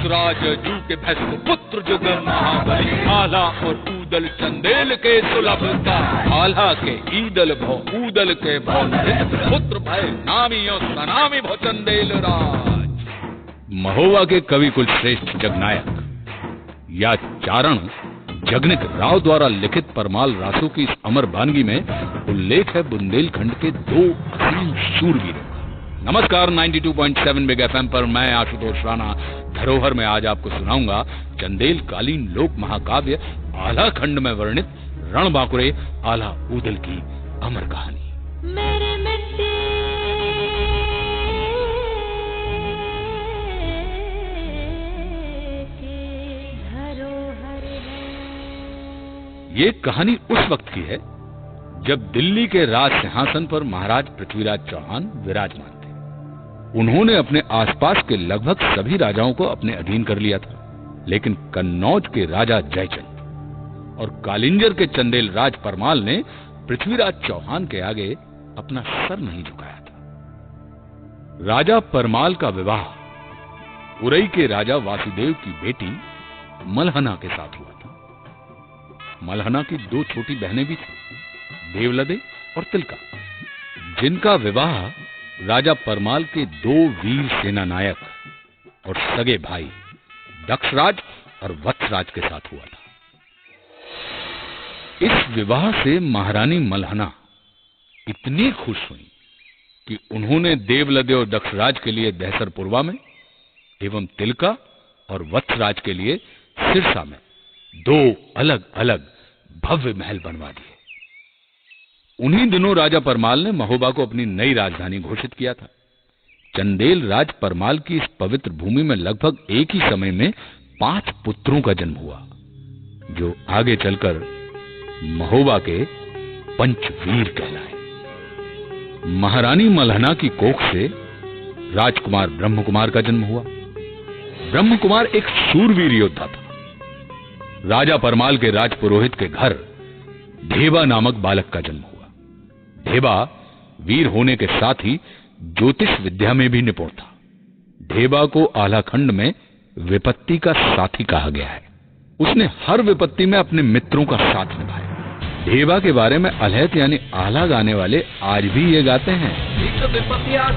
दक्षराज जू के भस्म पुत्र जुग महाबली, आला और ऊदल चंदेल के सुलभ का, आला के ईदल भो ऊदल के भो पुत्र भय नामी और सनामी भो चंदेल राज। महोबा के कवि कुल श्रेष्ठ जगनायक या चारण जगनिक राव द्वारा लिखित परमाल रासों की इस अमर वानगी में उल्लेख है बुंदेलखंड के दो असीम शूरवीरों। नमस्कार, 92.7 बिग एफएम पर मैं आशुतोष राणा धरोहर में आज आपको सुनाऊंगा चंदेल कालीन लोक महाकाव्य आला खंड में वर्णित रणबांकुरे आला ऊदल की अमर कहानी। मेरे मिट्टी के धरोहर है। ये कहानी उस वक्त की है जब दिल्ली के राज सिंहासन पर महाराज पृथ्वीराज चौहान विराजमान। उन्होंने अपने आसपास के लगभग सभी राजाओं को अपने अधीन कर लिया था, लेकिन कन्नौज के राजा जयचंद और कालिंजर के चंदेल राज परमाल ने पृथ्वीराज चौहान के आगे अपना सर नहीं झुकाया था। राजा परमाल का विवाह उरई के राजा वासुदेव की बेटी मलहना के साथ हुआ था। मलहना की दो छोटी बहनें भी थी, देवलदे और तिलका, जिनका विवाह राजा परमाल के दो वीर सेना नायक और सगे भाई दक्षराज और वत्सराज के साथ हुआ था। इस विवाह से महारानी मलहना इतनी खुश हुई कि उन्होंने देवलदे और दक्षराज के लिए दहसरपुरवा में एवं तिलका और वत्सराज के लिए सिरसा में दो अलग अलग भव्य महल बनवा दिए। उन्हीं दिनों राजा परमाल ने महोबा को अपनी नई राजधानी घोषित किया था। चंदेल राज परमाल की इस पवित्र भूमि में लगभग एक ही समय में 5 पुत्रों का जन्म हुआ, जो आगे चलकर महोबा के पंचवीर कहलाए। महारानी मलहना की कोख से राजकुमार ब्रह्मकुमार का जन्म हुआ। ब्रह्मकुमार एक शूरवीर योद्धा था। राजा परमाल के राजपुरोहित के घर ढेबा नामक बालक का जन्म हुआ। ढेबा वीर होने के साथ ही ज्योतिष विद्या में भी निपुण था। ढेबा को आलाखंड में विपत्ति का साथी कहा गया है। उसने हर विपत्ति में अपने मित्रों का साथ निभाया। ढेबा के बारे में अलहत यानी आला गाने वाले आज भी ये गाते हैं,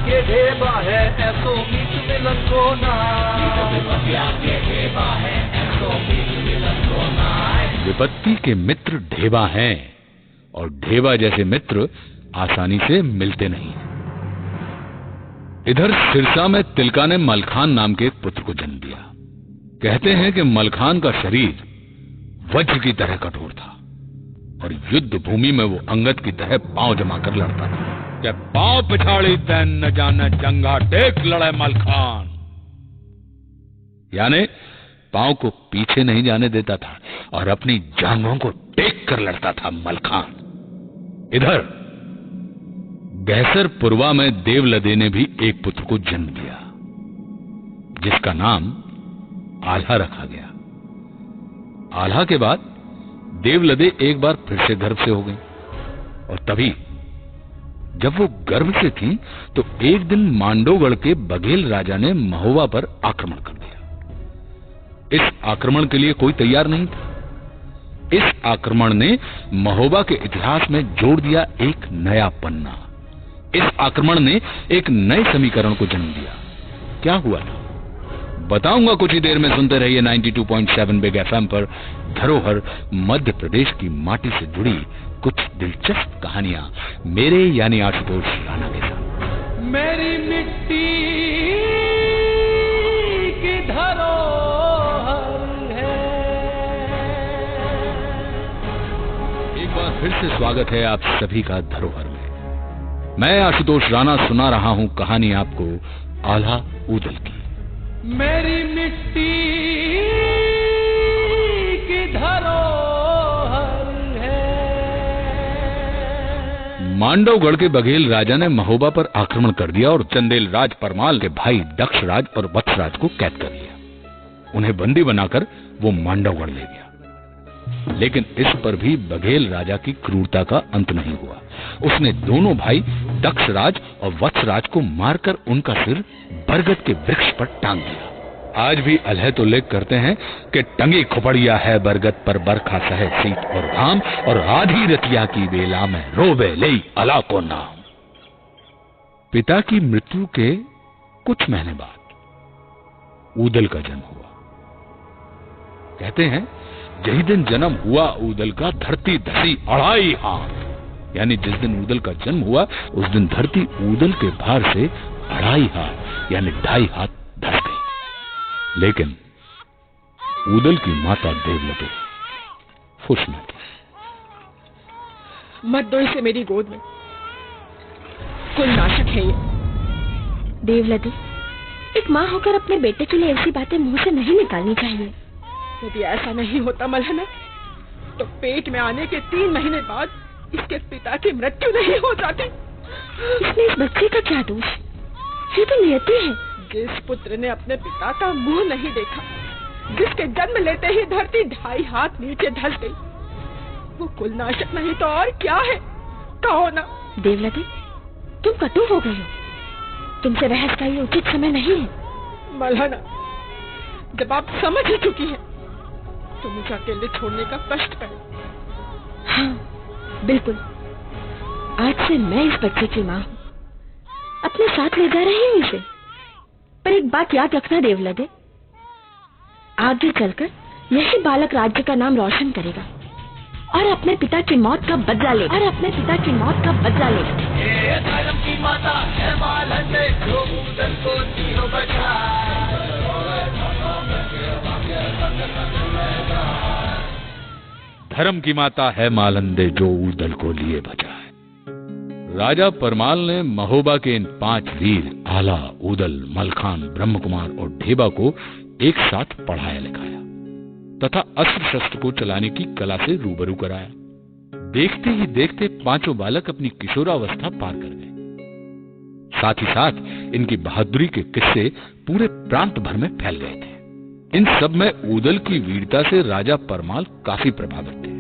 के ढेबा है ऐसो मीत मिलन को ना। विपत्ति के मित्र ढेबा हैं और ढेबा जैसे मित्र आसानी से मिलते नहीं। इधर सिरसा में तिलका ने मलखान नाम के एक पुत्र को जन्म दिया। कहते हैं कि मलखान का शरीर वज्र की तरह कठोर था और युद्ध भूमि में वो अंगद की तरह पांव जमा कर लड़ता था। क्या पांव पिछाड़ी तैन न जाने जंगा टेक लड़े मलखान, यानी पांव को पीछे नहीं जाने देता था और अपनी जांघों को टेक कर लड़ता था मलखान। इधर दहसरपुरवा में देवलदे ने भी एक पुत्र को जन्म दिया, जिसका नाम आल्हा रखा गया। आल्हा के बाद देवलदे एक बार फिर से गर्भ से हो गई और तभी जब वो गर्भ से थी तो एक दिन मांडोगढ़ के बघेल राजा ने महोबा पर आक्रमण कर दिया। इस आक्रमण के लिए कोई तैयार नहीं था। इस आक्रमण ने महोबा के इतिहास में जोड़ दिया एक नया पन्ना। इस आक्रमण ने एक नए समीकरण को जन्म दिया। क्या हुआ था बताऊंगा कुछ ही देर में। सुनते रहिए 92.7 बिग एफएम पर धरोहर, मध्य प्रदेश की माटी से जुड़ी कुछ दिलचस्प कहानियां मेरे यानी आशुतोष राणा के साथ। मेरी मिट्टी की धरोहर है। एक बार फिर से स्वागत है आप सभी का धरोहर में। मैं आशुतोष राणा सुना रहा हूं कहानी आपको आला ऊदल की। मेरी मिट्टी की धरोहर है। मांडवगढ़ के बघेल राजा ने महोबा पर आक्रमण कर दिया और चंदेल राज परमाल के भाई दक्षराज और वत्सराज को कैद कर लिया। उन्हें बंदी बनाकर वो मांडवगढ़ ले गया। लेकिन इस पर भी बघेल राजा की क्रूरता का अंत नहीं हुआ। उसने दोनों भाई दक्षराज और वत्सराज को मारकर उनका सिर बरगद के वृक्ष पर टांग दिया। आज भी अलहत उल्लेख करते हैं कि टंगी खुपड़िया है बरगद पर बरखा सहे शीत और घाम, और आधी रतिया की बेला में रोबे ले अला को नाम। पिता की मृत्यु के कुछ महीने बाद ऊदल का जन्म हुआ। कहते हैं यही दिन जन्म हुआ ऊदल का, धरती धसी 2.5 हाथ। यानी जिस दिन ऊदल का जन्म हुआ उस दिन धरती ऊदल के भार से 2.5 हाथ यानी 2.5 हाथ धस गई। लेकिन ऊदल की माता देवलते खुश न थी। मत दो इसे मेरी गोद में, कुल नाशक है ये। देवलते, एक माँ होकर अपने बेटे के लिए ऐसी बातें मुंह से नहीं निकालनी चाहिए। यदि ऐसा नहीं होता मलहना, तो पेट में आने के 3 महीने बाद इसके पिता की मृत्यु नहीं हो जाती। इसमें इस बच्चे का क्या दोष? ये तो नियति है। जिस पुत्र ने अपने पिता का मुंह नहीं देखा, जिसके जन्म लेते ही धरती 2.5 हाथ नीचे धस गई, वो कुल नाशक नहीं तो और क्या है? कहो ना। देवलते, तुम कटु हो गए हो। तुमसे बहस का ये उचित समय नहीं है। मलहना, जब आप समझ ही चुकी है तो मुझे अकेले छोड़ने का कष्ट पड़े। हाँ बिल्कुल, आज से मैं इस बच्चे की माँ हूँ, अपने साथ ले जा रही हूँ इसे। पर एक बात याद रखना देवलते, आगे चलकर यही बालक राज्य का नाम रोशन करेगा और अपने पिता की मौत का बदला लेगा। ये धर्म की माता है मालंदे, जो ऊदल को जियो बचाए। धर्म की माता है मालंदे, जो ऊदल को लिए बचाए। राजा परमाल ने महोबा के इन 5 वीर आला, ऊदल, मलखान, ब्रह्मकुमार और ढेबा को एक साथ पढ़ाया लिखाया तथा अस्त्र शस्त्र को चलाने की कला से रूबरू कराया। देखते ही देखते 5 बालक अपनी किशोरावस्था पार कर गए। साथ ही साथ इनकी बहादुरी के किस्से पूरे प्रांत भर में फैल गए थे। इन सब में ऊदल की वीरता से राजा परमाल काफी प्रभावित थे।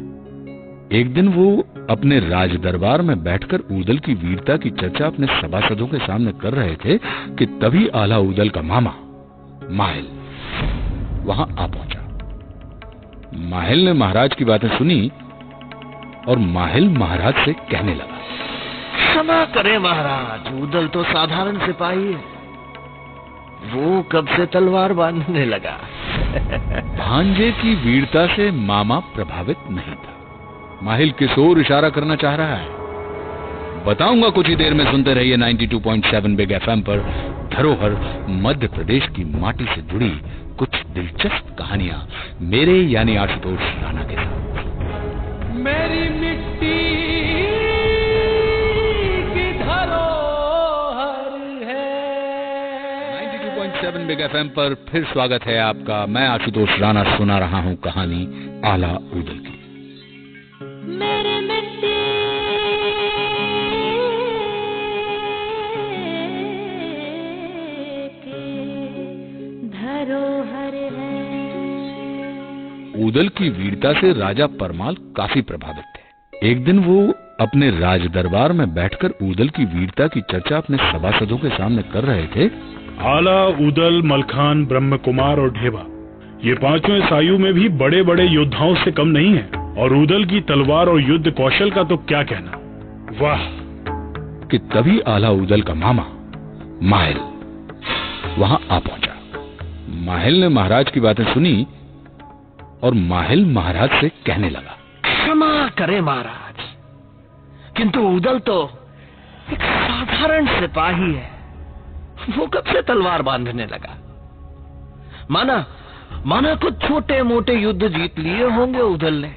एक दिन वो अपने राज दरबार में बैठकर ऊदल की वीरता की चर्चा अपने सभासदों के सामने कर रहे थे कि तभी आला ऊदल का मामा माहिल वहां आ पहुंचा। माहिल ने महाराज की बातें सुनी और माहिल महाराज से कहने लगा, क्षमा करें महाराज, ऊदल तो साधारण सिपाही है, वो कब से तलवार बांधने लगा। भांजे की वीरता से मामा प्रभावित नहीं था। माहिल किस ओर इशारा करना चाह रहा है बताऊंगा कुछ ही देर में। सुनते रहिए 92.7 बिग FM पर धरोहर, मध्य प्रदेश की माटी से जुड़ी कुछ दिलचस्प कहानियां मेरे यानी आशुतोष राणा के साथ। मेरी मिट्टी की धरोहर है। 92.7 बिग FM पर फिर स्वागत है आपका। मैं आशुतोष राणा सुना रहा हूं कहानी आला ऊदल की। मेरे मिट्टी की धरोहर है। ऊदल की वीरता से राजा परमाल काफी प्रभावित थे। एक दिन वो अपने राज दरबार में बैठकर ऊदल की वीरता की चर्चा अपने सभासदों के सामने कर रहे थे। आला, ऊदल, मलखान, ब्रह्मकुमार और ढेबा, ये 5 इस आयु में भी बड़े बड़े योद्धाओं से कम नहीं है। और ऊदल की तलवार और युद्ध कौशल का तो क्या कहना। वाह। कि तभी आला ऊदल का मामा माहिल वहां आ पहुंचा। माहिल ने महाराज की बातें सुनी और माहिल महाराज से कहने लगा, क्षमा करें महाराज, किंतु ऊदल तो एक साधारण सिपाही है, वो कब से तलवार बांधने लगा। माना कुछ छोटे मोटे युद्ध जीत लिए होंगे ऊदल ने,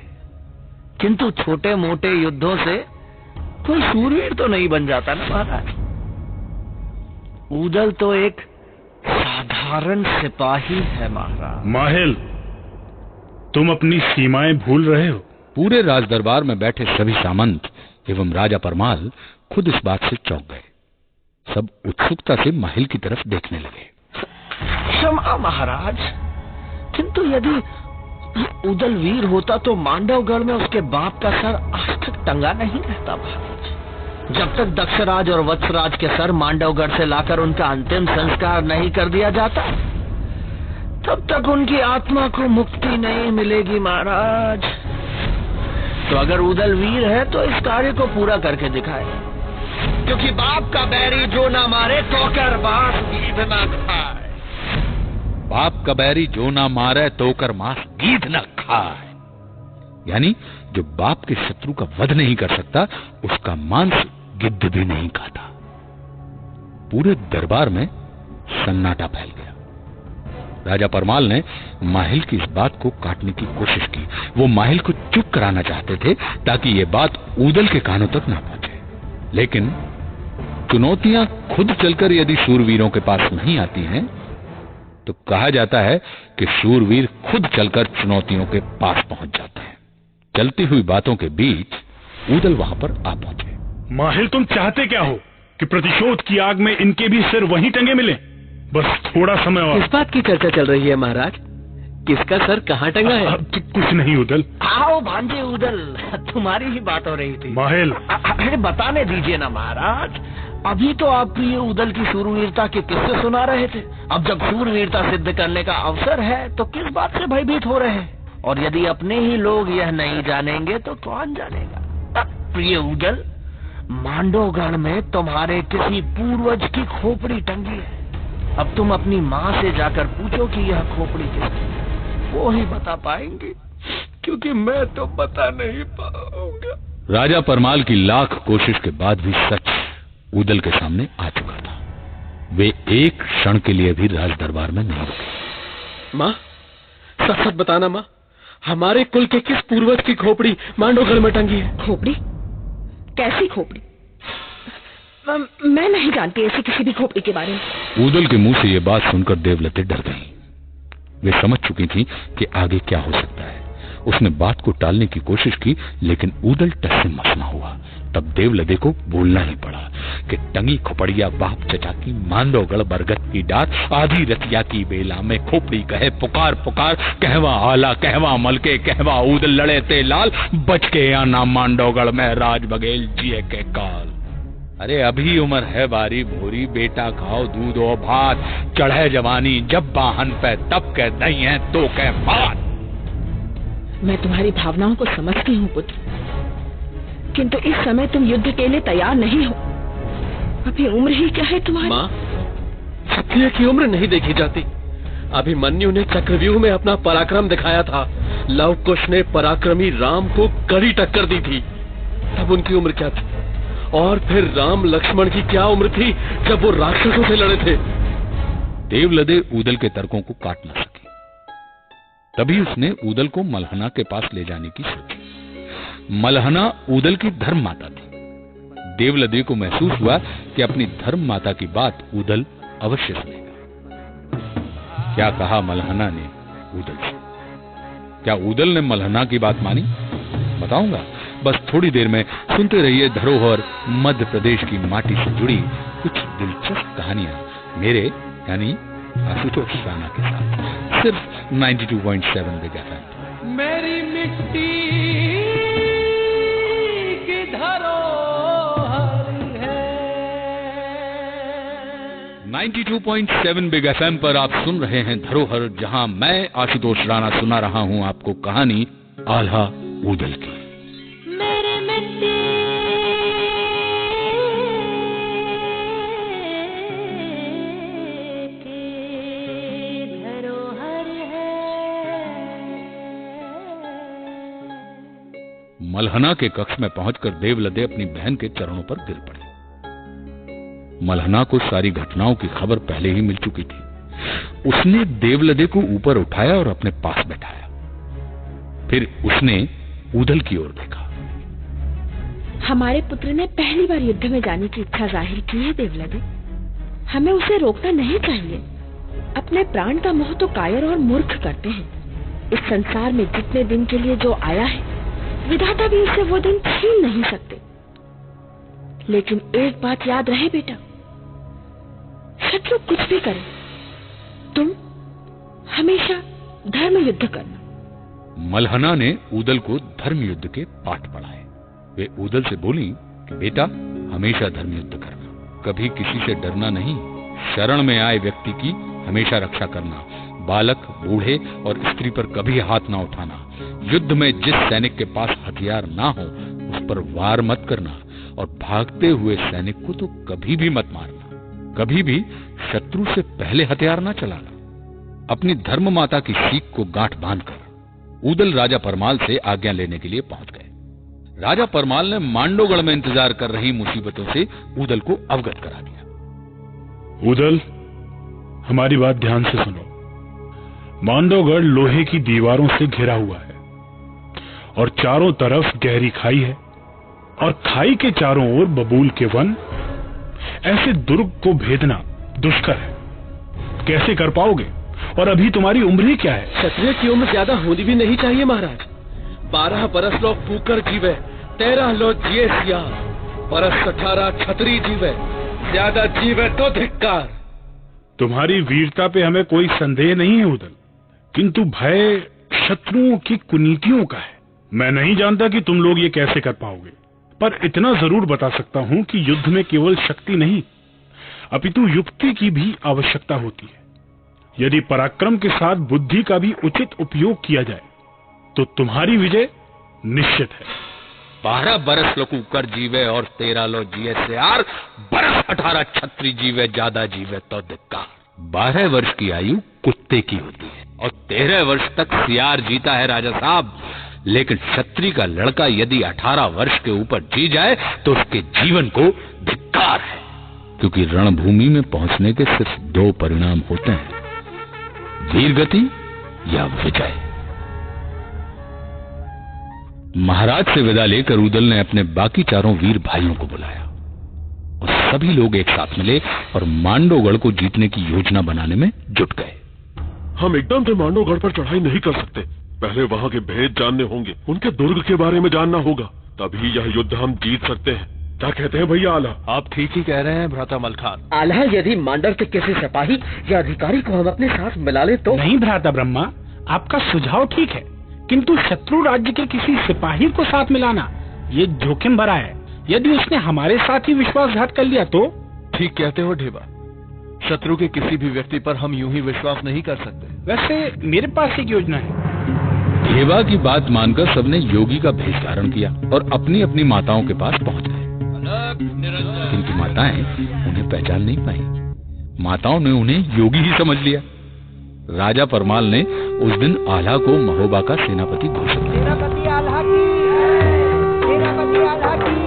किंतु छोटे मोटे युद्धों से कोई शूरवीर तो नहीं बन जाता ना महाराज। ऊदल तो एक साधारण सिपाही है महाराज। माहिल, तुम अपनी सीमाएं भूल रहे हो। पूरे राज दरबार में बैठे सभी सामंत एवं राजा परमाल खुद इस बात से चौंक गए। सब उत्सुकता से माहिल की तरफ देखने लगे। क्षमा महाराज, किंतु यदि ऊदल वीर होता तो मांडवगढ़ में उसके बाप का सर आज तक टंगा नहीं रहता महाराज। जब तक दक्षराज और वत्सराज के सर मांडवगढ़ से लाकर उनका अंतिम संस्कार नहीं कर दिया जाता, तब तक उनकी आत्मा को मुक्ति नहीं मिलेगी महाराज। तो अगर उदल वीर है तो इस कार्य को पूरा करके दिखाए, क्योंकि बाप का बैरी जो ना मारे तो कर मांस गीध ना खाए। बाप का बैरी जो ना मारे तो कर मांस गीध न खाए, यानी जो बाप के शत्रु का वध नहीं कर सकता उसका मांस गिद्ध भी नहीं खाता। पूरे दरबार में सन्नाटा फैल गया। राजा परमाल ने माहिल की इस बात को काटने की कोशिश की। वो माहिल को चुप कराना चाहते थे ताकि ये बात ऊदल के कानों तक ना पहुंचे, लेकिन चुनौतियां खुद चलकर यदि शूरवीरों के पास नहीं आती हैं तो कहा जाता है कि शूरवीर खुद चलकर चुनौतियों के पास पहुंच जाते हैं। चलती हुई बातों के बीच ऊदल वहां पर आ पहुंचे। माहिल, तुम चाहते क्या हो कि प्रतिशोध की आग में इनके भी सिर वहीं टंगे मिले? बस थोड़ा समय और। किस बात की चर्चा चल रही है महाराज? किसका सर कहाँ टंगा है? तो कुछ नहीं उदल। आओ भांजे उदल, तुम्हारी ही बात हो रही थी। माहिल, अरे बताने दीजिए ना महाराज। अभी तो आप प्रिय उदल की शूरवीरता के किस्से सुना रहे थे। अब जब शूरवीरता सिद्ध करने का अवसर है तो किस बात से भयभीत हो रहे हैं? और यदि अपने ही लोग यह नहीं जानेंगे तो कौन जानेगा? प्रिय उदल, मांडवगढ़ में तुम्हारे किसी पूर्वज की खोपड़ी टंगी है। अब तुम अपनी माँ से जाकर पूछो कि यह खोपड़ी किसकी है, वो ही बता पाएंगे, क्योंकि मैं तो बता नहीं पाऊंगा। राजा परमाल की लाख कोशिश के बाद भी सच ऊदल के सामने आ चुका था। वे एक क्षण के लिए भी राज दरबार में नहीं रुके। माँ, सच सच बताना माँ, हमारे कुल के किस पूर्वज की खोपड़ी मांडवगढ़ में टंगी है? खोपड़ी? कैसी खोपड़ी? मैं नहीं जानती ऐसी किसी भी खोपड़ी के बारे में। ऊदल के मुंह से ये बात सुनकर देवलते डर गईं। वे समझ चुकी थी कि आगे क्या हो सकता है। उसने बात को टालने की कोशिश की, लेकिन ऊदल टस से मस न हुआ। तब देवलते को बोलना ही पड़ा कि टंगी खोपड़िया बाप चचा की, मांडवगढ़ बरगद की डार, आधी रतिया की बेला में खोपड़ी कहे पुकार पुकार, कहवा आला कहवा मलके, कहवा ऊदल लड़े ते लाल, बच के या ना मांडवगढ़ में राज बघेल जिए के काल। अरे अभी उम्र है बारी भोरी, बेटा खाओ दूध और भात, चढ़े जवानी जब बाहन पे तब कह नहीं है तो कह बात। मैं तुम्हारी भावनाओं को समझती हूँ पुत्र, किंतु इस समय तुम युद्ध के लिए तैयार नहीं हो। अभी उम्र ही क्या है तुम्हारी? माँ, क्षत्रिय की उम्र नहीं देखी जाती। अभिमन्यु ने चक्रव्यूह में अपना पराक्रम दिखाया था। लव कुश ने पराक्रमी राम को कड़ी टक्कर दी थी, तब उनकी उम्र क्या थी? और फिर राम लक्ष्मण की क्या उम्र थी जब वो राक्षसों से लड़े थे? देवलते ऊदल के तर्कों को काट न सकी। तभी उसने ऊदल को मलहना के पास ले जाने की सोची। मलहना ऊदल की धर्म माता थी। देवलते को महसूस हुआ कि अपनी धर्म माता की बात ऊदल अवश्य सुनेगा। क्या कहा मलहना ने ऊदल से? क्या ऊदल ने मलहना की बात मानी? बताऊंगा, बस थोड़ी देर में। सुनते रहिए धरोहर मध्य प्रदेश की माटी से जुड़ी कुछ दिलचस्प कहानियां मेरे यानी आशुतोष राणा के साथ, सिर्फ 92.7 बिग एफएम। मेरी मिट्टी की धरोहर है। 92.7 बिग एफएम पर आप सुन रहे हैं धरोहर, जहां मैं आशुतोष राणा सुना रहा हूं आपको कहानी आल्हा ऊदल की। मलहना के कक्ष में पहुंचकर देवलते अपनी बहन के चरणों पर गिर पड़े। मलहना को सारी घटनाओं की खबर पहले ही मिल चुकी थी। उसने देवलते को ऊपर उठाया और अपने पास बैठाया। फिर उसने ऊदल की ओर देखा। हमारे पुत्र ने पहली बार युद्ध में जाने की इच्छा जाहिर की है देवलते। हमें उसे रोकना नहीं चाहिए। अपने प्राण का मोह तो कायर और मूर्ख करते हैं। इस संसार में जितने दिन के लिए जो आया है, विधाता भी उससे वो दिन छीन नहीं सकते। लेकिन एक बात याद रहे बेटा, शत्रु कुछ भी करे, तुम हमेशा धर्म युद्ध करना। मलहना ने ऊदल को धर्म युद्ध के पाठ पढ़ाए। वे ऊदल से बोली कि बेटा, हमेशा धर्म युद्ध करना, कभी किसी से डरना नहीं, शरण में आए व्यक्ति की हमेशा रक्षा करना, बालक, बूढ़े और स्त्री पर कभी हाथ ना उठाना, युद्ध में जिस सैनिक के पास हथियार ना हो उस पर वार मत करना और भागते हुए सैनिक को तो कभी भी मत मारना, कभी भी शत्रु से पहले हथियार ना चलाना। अपनी धर्म माता की सीख को गांठ बांधकर ऊदल राजा परमाल से आज्ञा लेने के लिए पहुंच गए। राजा परमाल ने मांडोगढ़ में इंतजार कर रही मुसीबतों से ऊदल को अवगत करा दिया। ऊदल, हमारी बात ध्यान से सुनो। मांडोगढ़ लोहे की दीवारों से घिरा हुआ है और चारों तरफ गहरी खाई है और खाई के चारों ओर बबूल के वन। ऐसे दुर्ग को भेदना दुष्कर है, कैसे कर पाओगे? और अभी तुम्हारी उम्र ही क्या है? क्षत्रिय की उम्र ज्यादा होनी भी नहीं चाहिए महाराज। 12 बरस लोग फूकर जीवे, 13 लोग जिए सिया, बरस 18 छतरी जीवे, ज्यादा जीवे तो धिक्कार। तुम्हारी वीरता पे हमें कोई संदेह नहीं है ऊदल, किंतु भय शत्रुओं की कुनीतियों का है। मैं नहीं जानता कि तुम लोग ये कैसे कर पाओगे, पर इतना जरूर बता सकता हूं कि युद्ध में केवल शक्ति नहीं अपितु युक्ति की भी आवश्यकता होती है। यदि पराक्रम के साथ बुद्धि का भी उचित उपयोग किया जाए तो तुम्हारी विजय निश्चित है। 12 बरस लो कुकर जीवे और 13 लो जिए से यार, बरस 18 छत्री जीवे, ज्यादा जीवे तो धिक्कार। 12 वर्ष की आयु कुत्ते की होती है और 13 वर्ष तक सियार जीता है राजा साहब, लेकिन क्षत्रिय का लड़का यदि 18 वर्ष के ऊपर जी जाए तो उसके जीवन को धिक्कार है, क्योंकि रणभूमि में पहुंचने के सिर्फ 2 परिणाम होते हैं, वीर गति या विजय। महाराज से विदा लेकर ऊदल ने अपने बाकी चारों वीर भाइयों को बुलाया और सभी लोग एक साथ मिले और मांडोगढ़ को जीतने की योजना बनाने में जुट गए। हम एकदम से मांडोगढ़ पर चढ़ाई नहीं कर सकते, पहले वहाँ के भेद जानने होंगे, उनके दुर्ग के बारे में जानना होगा, तभी यह युद्ध हम जीत सकते हैं। क्या कहते हैं भैया आला? आप ठीक ही कह रहे हैं भ्राता मलखान। आला, यदि मांडव के किसी सिपाही या अधिकारी को हम अपने साथ मिला ले तो? नहीं भ्राता ब्रह्मा, आपका सुझाव ठीक है, किंतु शत्रु राज्य के किसी सिपाही को साथ मिलाना ये जोखिम भरा है। यदि उसने हमारे साथ ही विश्वासघात कर लिया तो? ठीक कहते हो ढेबा, शत्रु के किसी भी व्यक्ति पर हम यूं ही विश्वास नहीं कर सकते। वैसे मेरे पास एक योजना है। ढेबा की बात मानकर सबने योगी का भेष धारण किया और अपनी अपनी माताओं के पास पहुंच गए, किंतु माताएं उन्हें पहचान नहीं पाई। माताओं ने उन्हें योगी ही समझ लिया। राजा परमाल ने उस दिन आल्हा को महोबा का सेनापति घोषित किया। सेनापति आल्हा की, सेनापति आल्हा की।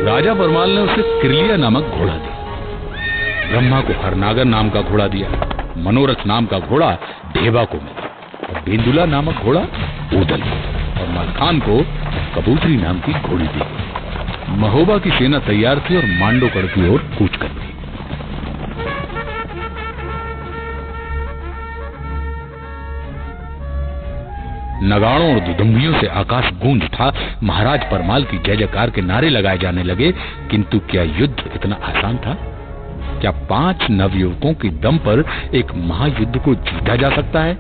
राजा परमाल ने उसे किरलिया नामक घोड़ा दिया, ब्रह्मा को हरनागर नाम का घोड़ा दिया, मनोरथ नाम का घोड़ा ढेबा को मिला और बेंदुला नामक घोड़ा ऊदल को और मलखान को कबूतरी नाम की घोड़ी दी। महोबा की सेना तैयार थी और मांडोगढ़ की ओर कूच कर गई। नगाड़ों और दुदुम्बियों से आकाश गूंज उठा। महाराज परमाल की जय जयकार के नारे लगाए जाने लगे, किंतु क्या युद्ध इतना आसान था? क्या 5 नवयुवकों के दम पर एक महायुद्ध को जीता जा सकता है?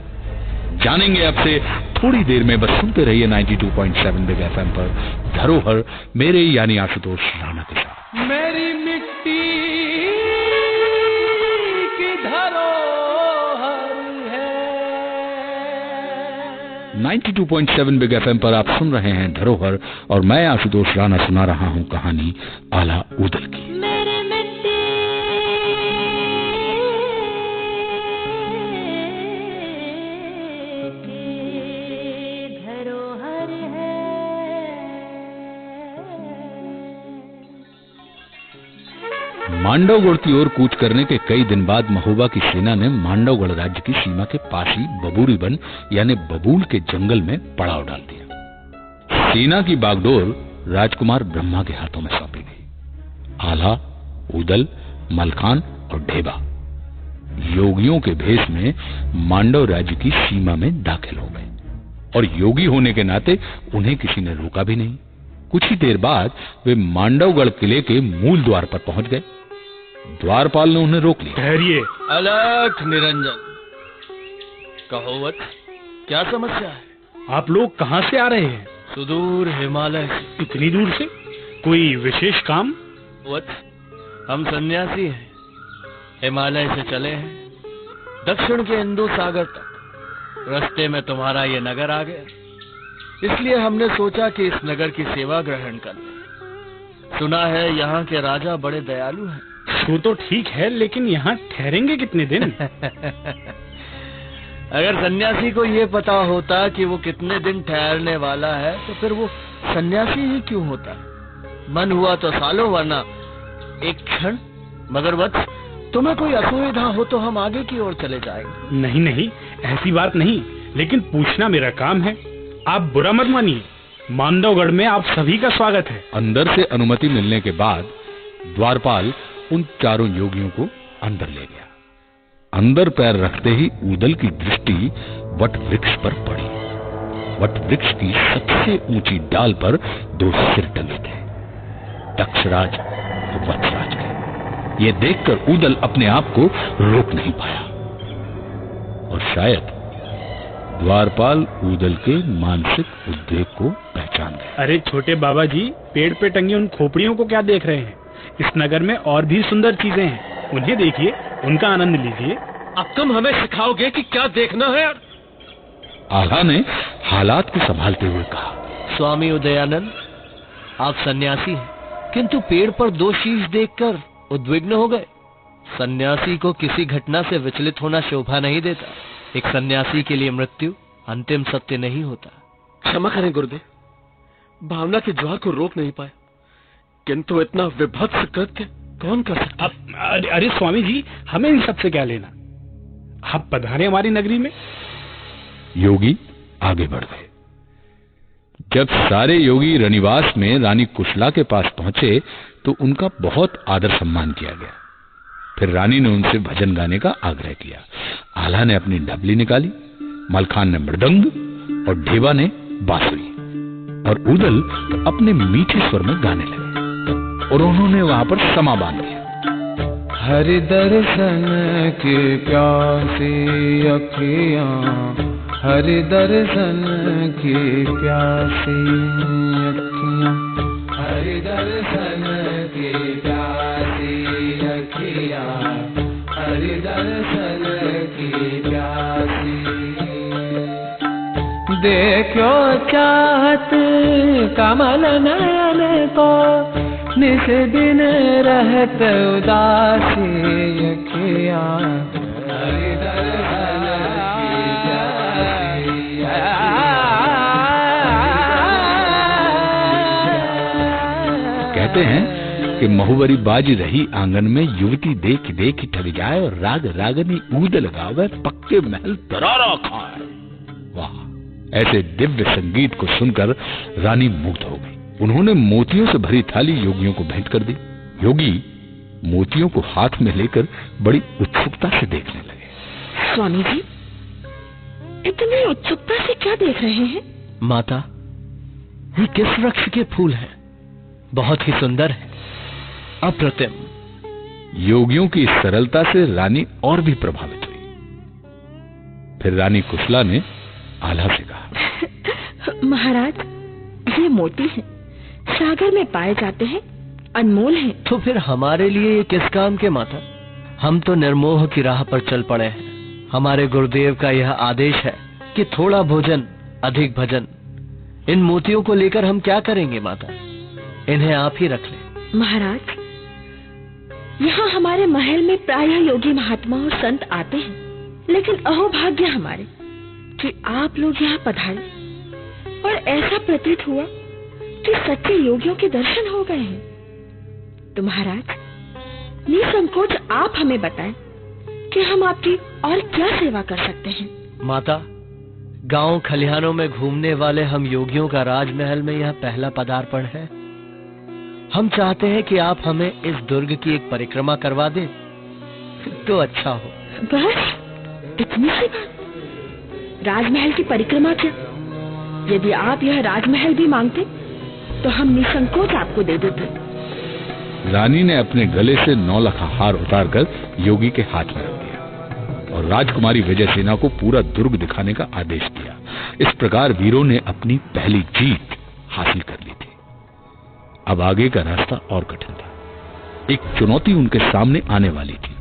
जानेंगे अब से थोड़ी देर में। बस सुनते रहिए 92.7 बिग एफएम पर धरोहर, मेरे यानी आशुतोष राणा के साथ। मेरी मिट्टी की धरोहर है। 92.7 बिग एफएम पर आप सुन रहे हैं धरोहर और मैं आशुतोष राणा सुना रहा हूं कहानी आल्हा ऊदल की। मांडवगढ़ की ओर कूच करने के कई दिन बाद महोबा की सेना ने मांडवगढ़ राज्य की सीमा के पास ही बबूरी वन यानी बबूल के जंगल में पड़ाव डाल दिया। सेना की बागडोर राजकुमार ब्रह्मा के हाथों में सौंपी गई। आल्हा, ऊदल, मलखान और ढेबा योगियों के भेष में मांडव राज्य की सीमा में दाखिल हो गए और योगी होने के नाते उन्हें किसी ने रोका भी नहीं कुछ ही देर बाद वे मांडवगढ़ किले के मूल द्वार पर पहुंच गए। द्वारपाल ने उन्हें रोक लिया। ठहरिए। अलख निरंजन, कहो वत्स, क्या समस्या है? आप लोग कहाँ से आ रहे हैं? सुदूर हिमालय से। इतनी दूर से? कोई विशेष काम? वत्स, हम सन्यासी हैं, हिमालय से चले हैं दक्षिण के हिंदू सागर तक। रास्ते में तुम्हारा ये नगर आ गया, इसलिए हमने सोचा कि इस नगर की सेवा ग्रहण कर लें। सुना है यहाँ के राजा बड़े दयालु हैं। वो तो ठीक है, लेकिन यहाँ ठहरेंगे कितने दिन? अगर सन्यासी को ये पता होता कि वो कितने दिन ठहरने वाला है तो फिर वो सन्यासी ही क्यों होता? मन हुआ तो सालों, वरना एक क्षण। मगर वत्स, तुम्हें कोई असुविधा हो तो हम आगे की ओर चले जाएंगे। नहीं नहीं, ऐसी बात नहीं, लेकिन पूछना मेरा काम है। आप बुरा मत मानिए, मांडवगढ़ में आप सभी का स्वागत है। अंदर से अनुमति मिलने के बाद द्वारपाल उन चारों योगियों को अंदर ले गया। अंदर पैर रखते ही ऊदल की दृष्टि वट वृक्ष पर पड़ी। वट वृक्ष की सबसे ऊंची डाल पर दो सिर टंगे थे, दक्षराज और वत्सराज के। ये देखकर ऊदल अपने आप को रोक नहीं पाया और शायद द्वारपाल ऊदल के मानसिक उद्वेग को पहचान गए। अरे छोटे बाबा जी, पेड़ पे टंगी उन खोपड़ियों को क्या देख रहे हैं? इस नगर में और भी सुंदर चीजें हैं, उन्हें देखिए, उनका आनंद लीजिए। अब तुम हमें सिखाओगे कि क्या देखना है? आल्हा ने हालात को संभालते हुए कहा, स्वामी उदयानंद, आप सन्यासी हैं, किंतु पेड़ पर दो शीश देखकर उद्विग्न हो गए। सन्यासी को किसी घटना से विचलित होना शोभा नहीं देता। एक सन्यासी के लिए मृत्यु अंतिम सत्य नहीं होता। क्षमा करें गुरुदेव, भावना के ज्वार को रोक नहीं पाया, किंतु इतना विभत्स कृत्य कौन कर सकता? अरे स्वामी जी, हमें इन सबसे क्या लेना? आप पधारे हमारी नगरी में। योगी आगे बढ़ गए। जब सारे योगी रनिवास में रानी कुशला के पास पहुंचे तो उनका बहुत आदर सम्मान किया गया। फिर रानी ने उनसे भजन गाने का आग्रह किया। आल्हा ने अपनी डबली निकाली, मलखान ने मृदंग और ढेबा ने बांसुरी, और ऊदल तो अपने मीठे स्वर में गाने लगे और उन्होंने वहां पर समा बांध दिया। हरि दर्शन की प्यासी अखियां, हरि दर्शन की प्यासी अखियां, हरि दर्शन की प्यासी अखियां, हरि दर्शन की प्यासी। देखो चाहत कमल नयन को, निस दिन रहत उदासी अखियां, हरि दर्शन की प्यासी अखियां। कहते हैं कि महुवरी बाज रही आंगन में, युवती देख देख ठग जाए और राग रागनी ऊदल गावे, पक्के महल दरारा खाए। वाह, ऐसे दिव्य संगीत को सुनकर रानी मुग्ध हो गई। उन्होंने मोतियों से भरी थाली योगियों को भेंट कर दी। योगी मोतियों को हाथ में लेकर बड़ी उत्सुकता से देखने लगे। स्वामी जी, इतनी उत्सुकता से क्या देख रहे हैं? माता, ये किस वृक्ष के फूल हैं? बहुत ही सुंदर है, अप्रतिम। योगियों की इस सरलता से रानी और भी प्रभावित हुई। फिर रानी कुशला ने आल्हा से कहा, महाराज, ये मोती हैं, सागर में पाए जाते हैं, अनमोल हैं। तो फिर हमारे लिए ये किस काम के माता? हम तो निर्मोह की राह पर चल पड़े हैं। हमारे गुरुदेव का यह आदेश है कि थोड़ा भोजन अधिक भजन। इन मोतियों को लेकर हम क्या करेंगे माता? इन्हें आप ही रख लें। महाराज, यहाँ हमारे महल में प्रायः योगी महात्मा और संत आते हैं, लेकिन अहोभाग्य हमारे कि आप लोग यहाँ पधारे और ऐसा प्रतीत हुआ कि सच्चे योगियों के दर्शन हो गए हैं। तो महाराज, निसंकोच आप हमें बताएं कि हम आपकी और क्या सेवा कर सकते हैं। माता, गांव खलिहानों में घूमने वाले हम योगियों का राजमहल में यह पहला पदार्पण है। हम चाहते हैं कि आप हमें इस दुर्ग की एक परिक्रमा करवा दें तो अच्छा हो। बस इतनी सी बात? राजमहल की परिक्रमा क्या? यदि आप यह राजमहल भी मांगते तो हम निसंकोच आपको दे देते। रानी ने अपने गले से 9 लखा हार उतारकर योगी के हाथ में रख दिया और राजकुमारी विजयसेना को पूरा दुर्ग दिखाने का आदेश दिया। इस प्रकार वीरों ने अपनी पहली जीत हासिल कर ली थी। अब आगे का रास्ता और कठिन था। एक चुनौती उनके सामने आने वाली थी।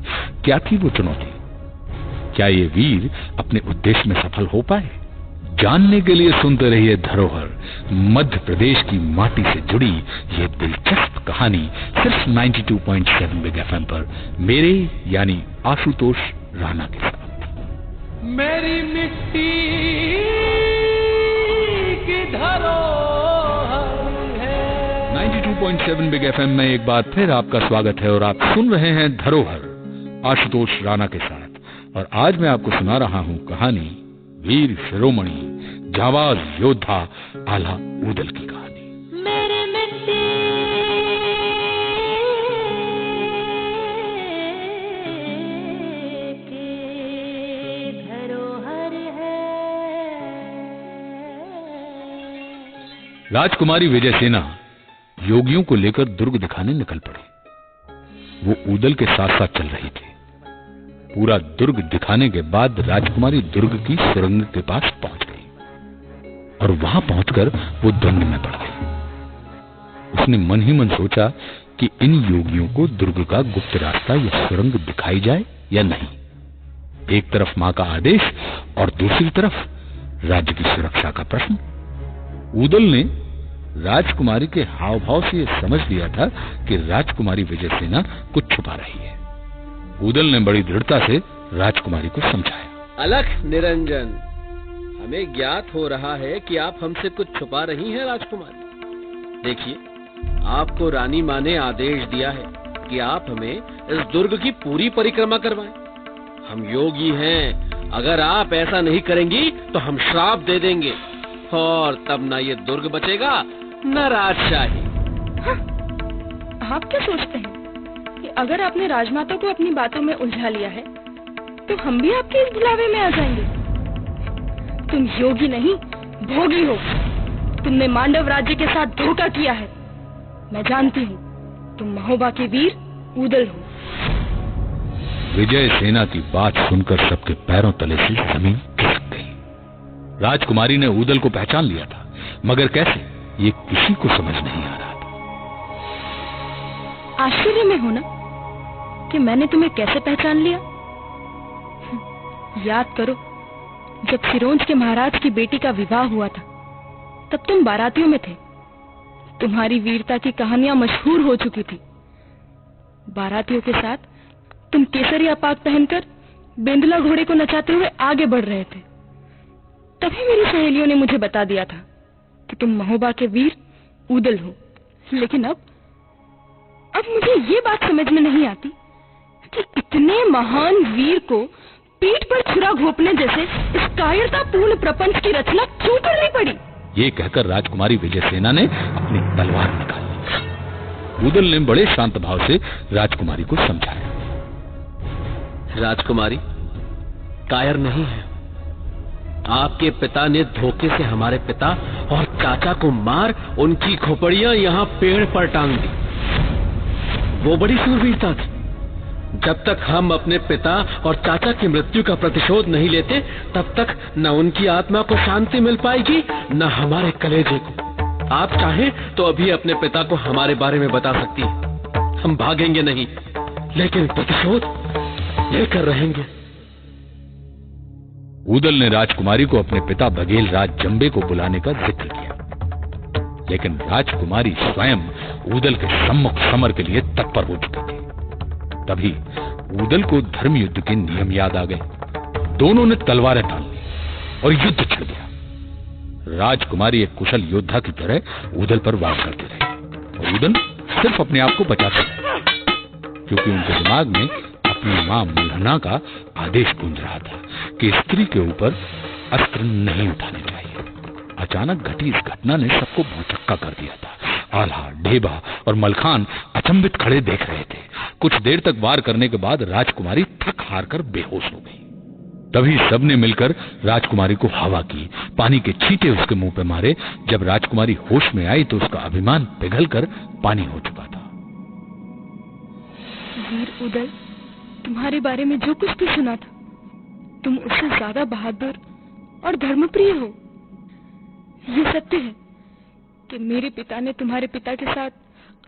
क्या थी वो चुनौती? क्या ये वीर अपने उद्देश्य में सफल हो पाए? जानने के लिए सुनते रहिए धरोहर, मध्य प्रदेश की माटी से जुड़ी ये दिलचस्प कहानी सिर्फ 92.7 बिग एफएम पर मेरे यानी आशुतोष राणा के साथ। मेरी मिट्टी की धरोहर है। 92.7 बिग एफएम में एक बार फिर आपका स्वागत है और आप सुन रहे हैं धरोहर आशुतोष राणा के साथ। और आज मैं आपको सुना रहा हूं कहानी वीर शिरोमणि जांबाज योद्धा आला ऊदल की कहानी। मेरी मिट्टी की धरोहर है। राजकुमारी विजयसेना योगियों को लेकर दुर्ग दिखाने निकल पड़ी। वो ऊदल के साथ साथ चल रही थी। पूरा दुर्ग दिखाने के बाद राजकुमारी दुर्ग की सुरंग के पास पहुंच गई और वहां पहुंचकर वो द्वंद में पड़ गई। उसने मन ही मन सोचा कि इन योगियों को दुर्ग का गुप्त रास्ता या सुरंग दिखाई जाए या नहीं। एक तरफ मां का आदेश और दूसरी तरफ राज्य की सुरक्षा का प्रश्न। ऊदल ने राजकुमारी के हाव भाव से यह समझ लिया था कि राजकुमारी विजयसेना कुछ छुपा रही है। ऊदल ने बड़ी दृढ़ता से राजकुमारी को समझाया। अलख निरंजन, हमें ज्ञात हो रहा है कि आप हमसे कुछ छुपा रही हैं राजकुमारी। देखिए, आपको रानी मां ने आदेश दिया है कि आप हमें इस दुर्ग की पूरी परिक्रमा करवाएं। हम योगी हैं, अगर आप ऐसा नहीं करेंगी तो हम श्राप दे देंगे और तब ना ये दुर्ग बचेगा न राजशाही। हाँ, आप क्या सोचते हैं कि अगर आपने राजमाता को अपनी बातों में उलझा लिया है तो हम भी आपके इस बुलावे में आ जाएंगे? तुम योगी नहीं, भोगी हो। तुमने मांडव राज्य के साथ धोखा किया है। मैं जानती हूँ तुम महोबा के वीर ऊदल हो। विजय सेना की बात सुनकर सबके पैरों तले से जमीन खिसक गई। राजकुमारी ने ऊदल को पहचान लिया था, मगर कैसे, ये किसी को समझ नहीं आ रहा था। आश्चर्य में हो ना कि मैंने तुम्हें कैसे पहचान लिया? याद करो, जब सिरोंज के महाराज की बेटी का विवाह हुआ था तब तुम बारातियों में थे। तुम्हारी वीरता की कहानियां मशहूर हो चुकी थी। बारातियों के साथ तुम केसरिया पाग पहनकर बेंदुला घोड़े को नचाते हुए आगे बढ़ रहे थे। तभी मेरी सहेलियों ने मुझे बता दिया था कि तुम महोबा के वीर ऊदल हो। लेकिन अब मुझे ये बात समझ में नहीं आती कि इतने महान वीर को पीठ पर छुरा घोंपने जैसे इस कायरतापूर्ण प्रपंच की रचना क्यों करनी पड़ी? ये कहकर राजकुमारी विजयसेना ने अपनी तलवार निकाल ली। ऊदल ने बड़े शांत भाव से राजकुमारी को समझाया। राजकुमारी, कायर नहीं है। आपके पिता ने धोखे से हमारे पिता और चाचा को मार उनकी खोपड़ियां यहाँ पेड़ पर टांग दी। वो बड़ी शूरवीरता थी। जब तक हम अपने पिता और चाचा की मृत्यु का प्रतिशोध नहीं लेते, तब तक न उनकी आत्मा को शांति मिल पाएगी न हमारे कलेजे को। आप चाहें तो अभी अपने पिता को हमारे बारे में बता सकती हैं। हम भागेंगे नहीं, लेकिन प्रतिशोध लेकर रहेंगे। ऊदल ने राजकुमारी को अपने पिता बघेल राज जंबे को बुलाने का जिक्र किया, लेकिन राजकुमारी स्वयं ऊदल के सम्मुख समर के लिए तत्पर हो चुकी थी। तभी ऊदल को धर्म युद्ध के नियम याद आ गए। दोनों ने तलवारें तान ली और युद्ध छिड़ गया। राजकुमारी एक कुशल योद्धा की तरह ऊदल पर वार करती रही और ऊदल सिर्फ अपने आप को बचाते रहे, क्योंकि उनके दिमाग में अपनी मां मुल्हना का आदेश गूंज रहा था कि स्त्री के ऊपर अस्त्र नहीं उठाने चाहिए। अचानक घटी इस घटना ने सबको भौचक्का कर दिया था। आल्हा, ढेबा और मलखान अचंभित खड़े देख रहे थे। कुछ देर तक वार करने के बाद राजकुमारी थक हार कर बेहोश हो गई। तभी सबने मिलकर राजकुमारी को हवा की, पानी के छींटे उसके मुंह पे मारे। जब राजकुमारी होश में आई तो उसका अभिमान पिघलकर पानी हो चुका था। वीर उदल, तुम्हारे बारे में जो कुछ भी सुना था, तुम उससे ज्यादा बहादुर और धर्मप्रिय हो। ये सत्य है कि मेरे पिता ने तुम्हारे पिता के साथ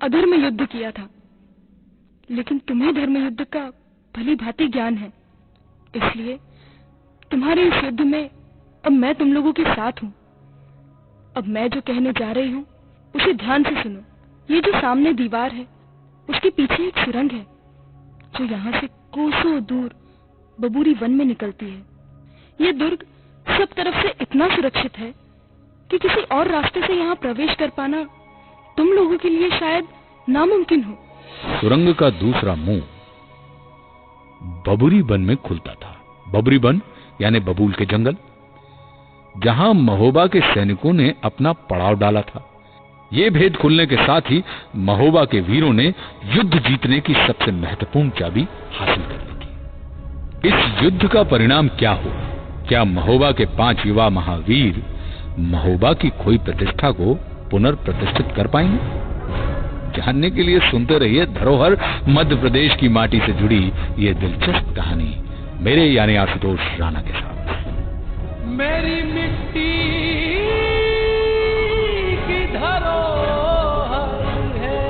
अधर्म युद्ध किया था, लेकिन तुम्हें धर्म युद्ध का भली भांति ज्ञान है। इसलिए तुम्हारे इस युद्ध में अब मैं तुम लोगों के साथ हूँ। अब मैं जो कहने जा रही हूँ उसे ध्यान से सुनो। ये जो सामने दीवार है, उसके पीछे एक सुरंग है जो यहाँ से कोसों दूर बबूरी वन में निकलती है। ये दुर्ग सब तरफ से इतना सुरक्षित है कि किसी और रास्ते से यहाँ प्रवेश कर पाना तुम लोगों के लिए शायद नामुमकिन हो। सुरंग का दूसरा मुंह बबूरी वन में खुलता था। बबूरी वन यानी बबूल के जंगल, जहां महोबा के सैनिकों ने अपना पड़ाव डाला था। ये भेद खुलने के साथ ही महोबा के वीरों ने युद्ध जीतने की सबसे महत्वपूर्ण चाबी हासिल कर ली थी। इस युद्ध का परिणाम क्या हुआ? क्या महोबा के 5 युवा महावीर महोबा की खोई प्रतिष्ठा को पुनर्प्रतिष्ठित कर पाएंगे? जानने के लिए सुनते रहिए धरोहर मध्य प्रदेश की माटी से जुड़ी ये दिलचस्प कहानी मेरे यानी आशुतोष राणा के साथ। मेरी मिट्टी की धरोहर है।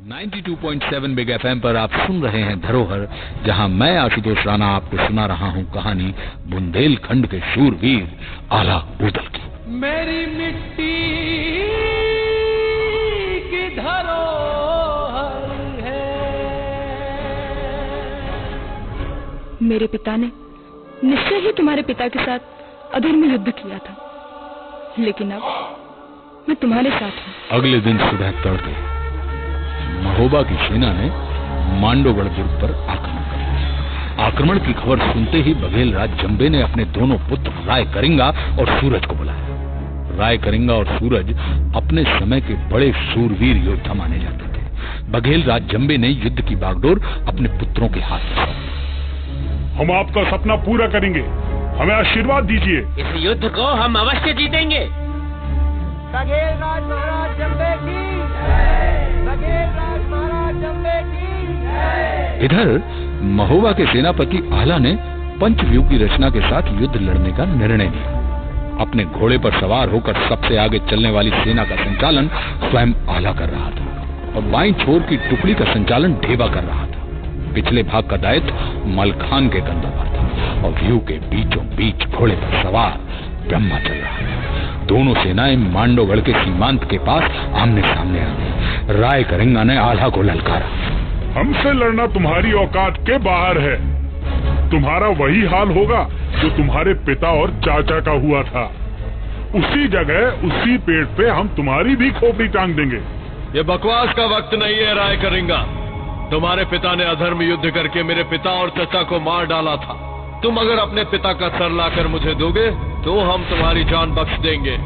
92.7 बिग FM पर आप सुन रहे हैं धरोहर, जहां मैं आशुतोष राणा आपको सुना रहा हूं कहानी बुंदेलखंड के शूरवीर आला उदल की। मेरी मिट्टी की धरोहर है। मेरे पिता ने निश्चय ही तुम्हारे पिता के साथ अधर्म युद्ध किया था, लेकिन अब मैं तुम्हारे साथ हूँ। अगले दिन सुबह तड़के महोबा की सेना ने मांडोगढ़ दुर्ग पर आक्रमण कर दिया। आक्रमण की खबर सुनते ही बघेल राज जंबे ने अपने दोनों पुत्र राय करिंगा और सूरज को बुलाया। राय करिंगा और सूरज अपने समय के बड़े शूरवीर योद्धा माने जाते थे। बघेल राज जंबे ने युद्ध की बागडोर अपने पुत्रों के हाथ में सौंप दी। हम आपका सपना पूरा करेंगे, हमें आशीर्वाद दीजिए। इस युद्ध को हम अवश्य जीतेंगे। बघेल राज महाराज जंबे की जय। बघेल राज महाराज जंबे की जय। इधर महोबा के सेनापति आला ने पंचव्यूह की रचना के साथ युद्ध लड़ने का निर्णय लिया। अपने घोड़े पर सवार होकर सबसे आगे चलने वाली सेना का संचालन स्वयं आला कर रहा था और बाईं छोर की टुकड़ी का संचालन ढेबा कर रहा था। पिछले भाग का दायित्व मलखान के कंधों पर था और व्यू के बीचों बीच घोड़े पर सवार ब्रह्मा चल रहा था। दोनों सेनाएं मांडोगढ़ के सीमांत के पास आमने सामने आ गई। राय करिंगा ने आला को ललकारा। हमसे लड़ना तुम्हारी औकात के बाहर है। तुम्हारा वही हाल होगा जो तुम्हारे पिता और चाचा का हुआ था। उसी जगह उसी पेड़ पे हम तुम्हारी भी खोपड़ी टांग देंगे। ये बकवास का वक्त नहीं है राय करिंगा। तुम्हारे पिता ने अधर्म युद्ध करके मेरे पिता और चाचा को मार डाला था। तुम अगर अपने पिता का सर लाकर मुझे दोगे तो हम तुम्हारी जान बख्श देंगे।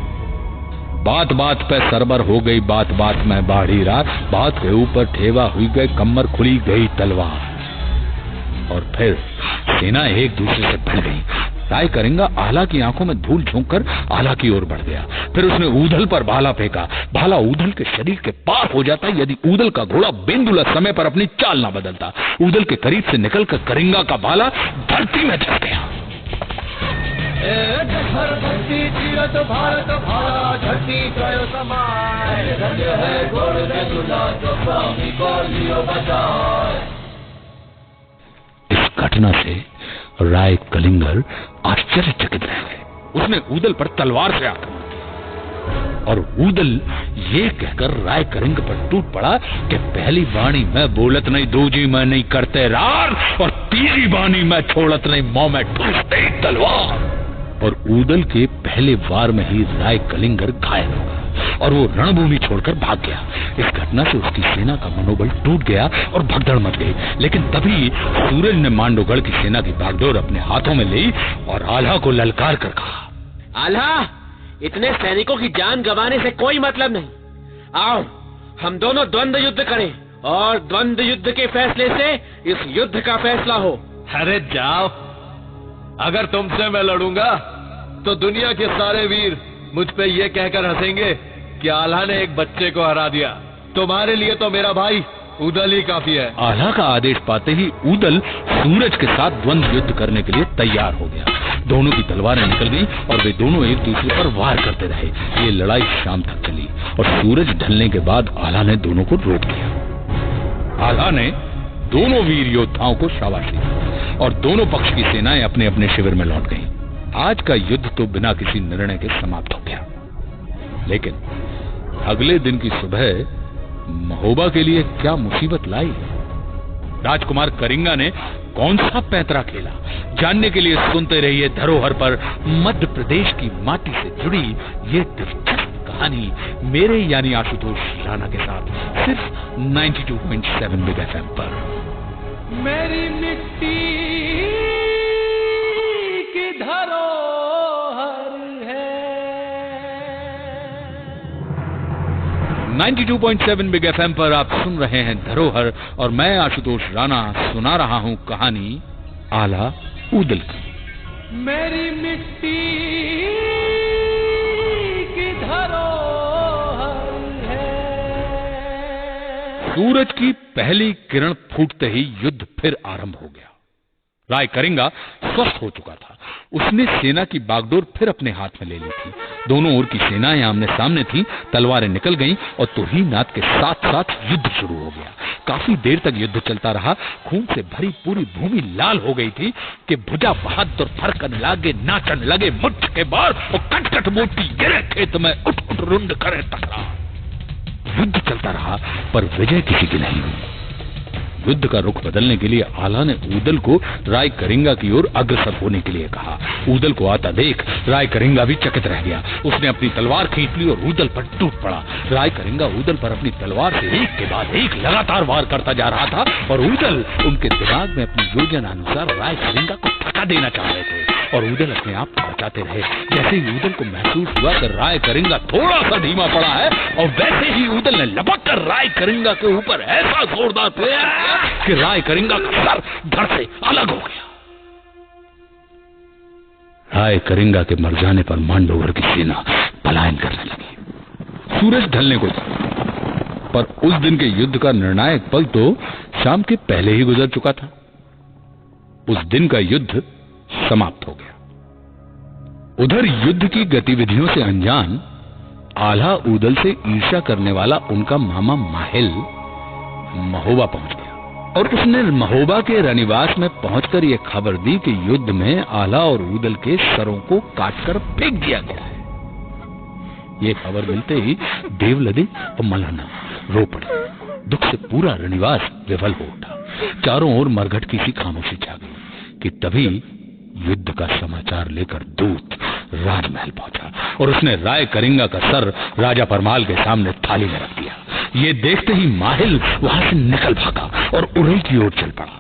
बात बात पे सरबर हो गई, बात बात में बाढ़ी रात, बात के ऊपर ठेवा हुई गई कमर, खुली गई तलवार और फिर सेना एक दूसरे से भिड़ गई। राय करिंगा आला की आंखों में धूल झोंककर आला की ओर बढ़ गया। फिर उसने ऊदल पर भाला फेंका। भाला ऊदल के शरीर के पार हो जाता यदि ऊदल का घोड़ा बेंदुला समय पर अपनी चाल न बदलता। ऊदल के करीब से निकलकर करिंगा का भाला धरती में धस गया। भारत भारत भाला धरती त्रय समाय। धन्य है घोड़ ने दुला जो स्वामी को लियो बचाए। इस घटना से राय कलिंगर आश्चर्यचकित रह गए। उसने ऊदल पर तलवार से आक्रमण किया और ऊदल ये कहकर राय करिंग पर टूट पड़ा कि पहली बाणी मैं बोलत नहीं, दूजी मैं नहीं करते रार और तीसरी बाणी मैं छोड़त नहीं, मुंह में ठूसते ही तलवार। और ऊदल के पहले वार में ही राय कलिंगर घायल हो गया और वो रणभूमि छोड़कर भाग गया। इस घटना से उसकी सेना का मनोबल टूट गया और भगदड़ मच गई। लेकिन तभी सूरज ने मांडोगढ़ की सेना की बागडोर अपने हाथों में ली और आल्हा को ललकार कर कहा, आल्हा, इतने सैनिकों की जान गंवाने से कोई मतलब नहीं। आओ हम दोनों द्वंद्व युद्ध करें और द्वंद्व युद्ध के फैसले से इस युद्ध का फैसला हो। अरे जाओ, अगर तुमसे मैं लड़ूंगा तो दुनिया के सारे वीर मुझ पे ये कहकर हंसेंगे कि आल्हा ने एक बच्चे को हरा दिया। तुम्हारे लिए तो मेरा भाई उदल ही काफी है। आल्हा का आदेश पाते ही उदल सूरज के साथ द्वंद्व युद्ध करने के लिए तैयार हो गया। दोनों की तलवारें निकल गईं और वे दोनों एक दूसरे पर वार करते रहे। ये लड़ाई शाम तक चली और सूरज ढलने के बाद आल्हा ने दोनों को रोक दिया। आल्हा ने दोनों वीर योद्धाओं को शाबाशी दी और दोनों पक्ष की सेनाएं अपने अपने शिविर में लौट गईं। आज का युद्ध तो बिना किसी निर्णय के समाप्त हो गया, लेकिन अगले दिन की सुबह महोबा के लिए क्या मुसीबत लाई। राजकुमार करिंगा ने कौन सा पैंतरा खेला, जानने के लिए सुनते रहिए धरोहर पर मध्य प्रदेश की माटी से जुड़ी ये दिलचस्प कहानी मेरे यानी आशुतोष राणा के साथ सिर्फ 92.7 बिग FM पर। मेरी मिट्टी की धरोहर है। 92.7 बिग FM पर आप सुन रहे हैं धरोहर और मैं आशुतोष राणा सुना रहा हूं कहानी आल्हा उदल की। मेरी मिट्टी की धरोहर है। सूरज की पहली किरण फूटते ही युद्ध फिर आरंभ हो गया। राय करिंगा स्वस्थ हो चुका था। उसने सेना की बागडोर फिर अपने हाथ में ले ली थी। दोनों ओर की सेनाएं आमने सामने थी, तलवारें निकल गईं और तुहीनाद के साथ साथ युद्ध शुरू हो गया। काफी देर तक युद्ध चलता रहा। खून से भरी पूरी भूमि लाल हो गई थी कि भुजा बहादुर फरकन लागे, नाचन लगे मुठ के बार और कटकट मोटी गिरे खेत में उठ उठ रुंड करे तकरा। युद्ध चलता रहा पर विजय किसी की नहीं हुई। युद्ध का रुख बदलने के लिए आल्हा ने उदल को राय करिंगा की ओर अग्रसर होने के लिए कहा। उदल को आता देख राय करिंगा भी चकित रह गया। उसने अपनी तलवार खींच ली और उदल पर टूट पड़ा। राय करिंगा उदल पर अपनी तलवार से एक के बाद एक लगातार वार करता जा रहा था और उदल उनके दिमाग में अपनी योजना अनुसार राय करिंगा को फटका देना चाह रहे थे और उदल अपने आप को बचाते रहे। जैसे ही उदल को महसूस हुआ कि राय करिंगा थोड़ा सा धीमा पड़ा है और वैसे ही उदल ने लपक कर राय करिंगा के ऊपर ऐसा जोरदार फेंका कि राय करिंगा का सर धड़ से अलग हो गया। राय करिंगा के मर जाने पर मांडोगर की सेना पलायन करने लगी। सूरज ढलने को था, पर उस दिन के युद्ध का निर्णायक पल तो शाम के पहले ही गुजर चुका था। उस दिन का युद्ध समाप्त हो गया। उधर युद्ध की गतिविधियों से अनजान आल्हा उदल से ईर्ष्या करने वाला उनका मामा माहिल महोबा पहुंच गया और उसने महोबा के रनिवास में पहुंचकर यह खबर दी कि युद्ध में आल्हा और उदल के सरों को काटकर फेंक दिया गया है। यह खबर मिलते ही देवलदे और मलहना रो पड़े। दुख से पूरा रनिवास विफल हो उठा। चारों ओर मरघट की सी खामोशी छा गई कि तभी युद्ध का समाचार लेकर दूत राजमहल पहुंचा और उसने राय करिंगा का सर राजा परमाल के सामने थाली में रख दिया। ये देखते ही माहिल वहां से निकल भागा और उरई की ओर चल पड़ा।